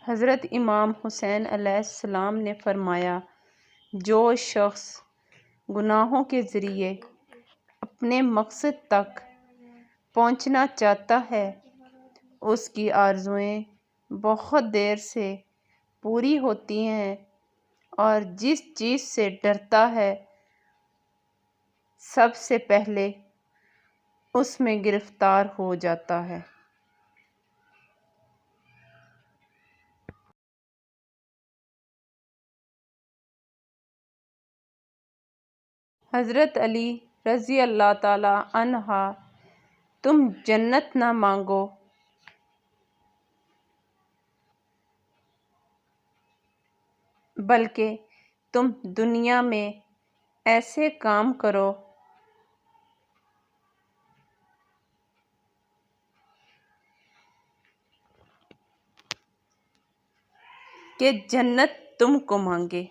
حضرت امام حسین علیہ السلام نے فرمایا، جو شخص گناہوں کے ذریعے اپنے مقصد تک پہنچنا چاہتا ہے اس کی آرزوئیں بہت دیر سے پوری ہوتی ہیں، اور جس چیز سے ڈرتا ہے سب سے پہلے اس میں گرفتار ہو جاتا ہے۔ حضرت علی رضی اللہ تعالی عنہ، تم جنت نہ مانگو بلکہ تم دنیا میں ایسے کام کرو کہ جنت تم کو مانگے۔